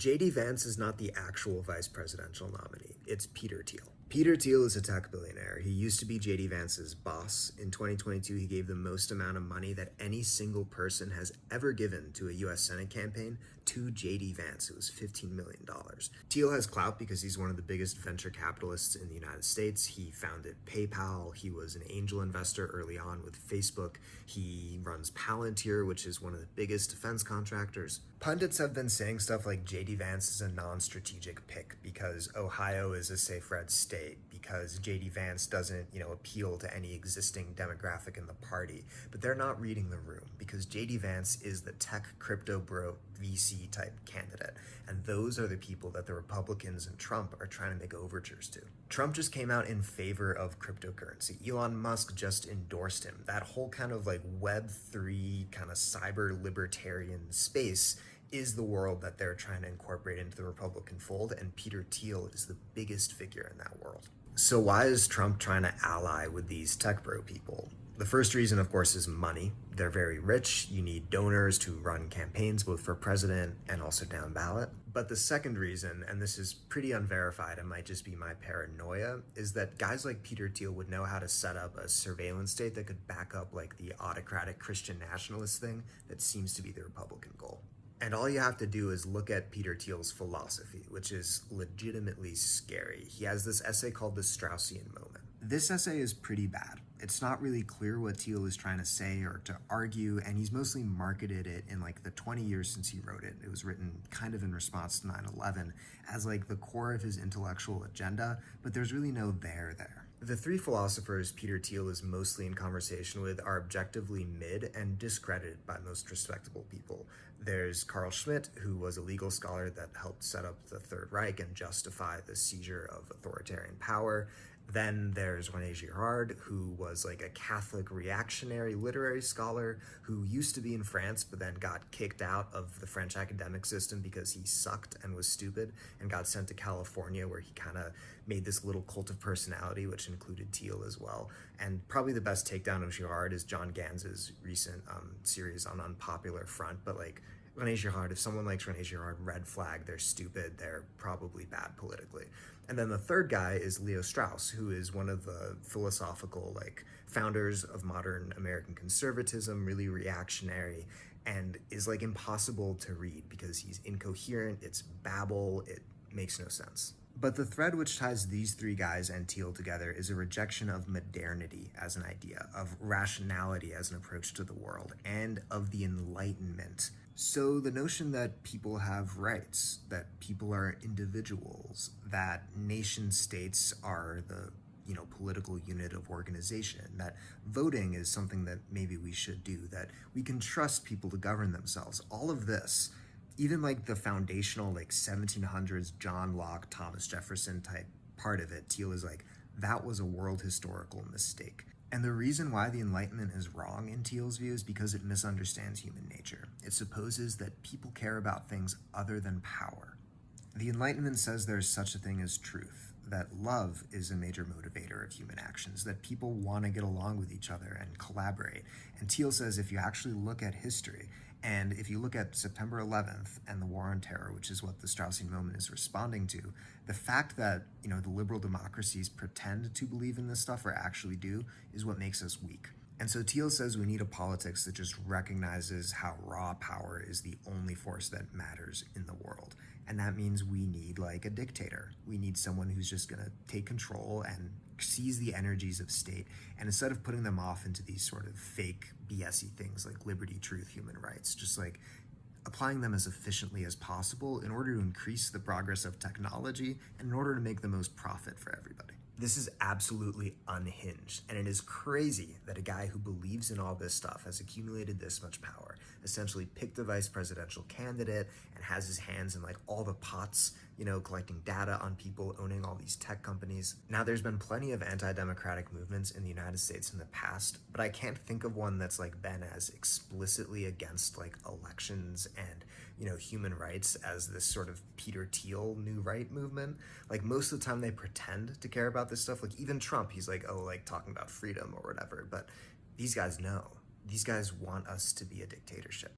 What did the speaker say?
JD Vance is not the actual vice presidential nominee, it's Peter Thiel. Peter Thiel is a tech billionaire. He used to be JD Vance's boss. In 2022, he gave the most amount of money that any single person has ever given to a US Senate campaign to JD Vance. It was $15 million. Thiel has clout because he's one of the biggest venture capitalists in the United States. He founded PayPal. He was an angel investor early on with Facebook. He runs Palantir, which is one of the biggest defense contractors. Pundits have been saying stuff like JD Vance is a non-strategic pick because Ohio is a safe red state, because JD Vance doesn't, appeal to any existing demographic in the party. But they're not reading the room because JD Vance is the tech crypto bro VC type candidate. And those are the people that the Republicans and Trump are trying to make overtures to. Trump just came out in favor of cryptocurrency. Elon Musk just endorsed him. That whole kind of like Web3 kind of cyber libertarian space is the world that they're trying to incorporate into the Republican fold, and Peter Thiel is the biggest figure in that world. So why is Trump trying to ally with these tech bro people? The first reason, of course, is money. They're very rich. You need donors to run campaigns, both for president and also down ballot. But the second reason, and this is pretty unverified, it might just be my paranoia, is that guys like Peter Thiel would know how to set up a surveillance state that could back up like the autocratic Christian nationalist thing that seems to be the Republican goal. And all you have to do is look at Peter Thiel's philosophy, which is legitimately scary. He has this essay called the Straussian moment. This essay is pretty bad. It's not really clear what Thiel is trying to say or to argue, and he's mostly marketed it in like the 20 years since he wrote it. It was written kind of in response to 9/11 as like the core of his intellectual agenda, but there's really no there. The three philosophers Peter Thiel is mostly in conversation with are objectively mid and discredited by most respectable people. There's Carl Schmitt, who was a legal scholar that helped set up the Third Reich and justify the seizure of authoritarian power. Then there's René Girard, who was like a Catholic reactionary literary scholar who used to be in France, but then got kicked out of the French academic system because he sucked and was stupid and got sent to California, where he kind of made this little cult of personality, which included Thiel as well. And probably the best takedown of Girard is John Ganz's recent series on Unpopular Front. But like René Girard, if someone likes René Girard, red flag, they're stupid, they're probably bad politically. And then the third guy is Leo Strauss, who is one of the philosophical founders of modern American conservatism, really reactionary, and is impossible to read because he's incoherent, it's babble, it makes no sense. But the thread which ties these three guys and Thiel together is a rejection of modernity as an idea, of rationality as an approach to the world, and of the Enlightenment. So the notion that people have rights, that people are individuals, that nation states are the political unit of organization, that voting is something that maybe we should do, that we can trust people to govern themselves, all of this, even the foundational 1700s John Locke, Thomas Jefferson type part of it, Thiel is that was a world historical mistake. And the reason why the Enlightenment is wrong in Thiel's view is because it misunderstands human nature. It supposes that people care about things other than power. The Enlightenment says there's such a thing as truth, that love is a major motivator of human actions, that people want to get along with each other and collaborate. And Thiel says if you actually look at history, and if you look at September 11th and the War on Terror, which is what the Straussian moment is responding to, the fact that the liberal democracies pretend to believe in this stuff or actually do is what makes us weak. And so Thiel says we need a politics that just recognizes how raw power is the only force that matters in the world. And that means we need a dictator. We need someone who's just gonna take control and seize the energies of state. And instead of putting them off into these sort of fake BS-y things like liberty, truth, human rights, just applying them as efficiently as possible in order to increase the progress of technology and in order to make the most profit for everybody. This is absolutely unhinged, and it is crazy that a guy who believes in all this stuff has accumulated this much power, essentially picked a vice presidential candidate and has his hands in all the pots, collecting data on people, owning all these tech companies. Now, there's been plenty of anti-democratic movements in the United States in the past, but I can't think of one that's been as explicitly against elections and human rights as this sort of Peter Thiel new right movement. Most of the time they pretend to care about this stuff. Even Trump, he's talking about freedom or whatever, but these guys know. These guys want us to be a dictatorship.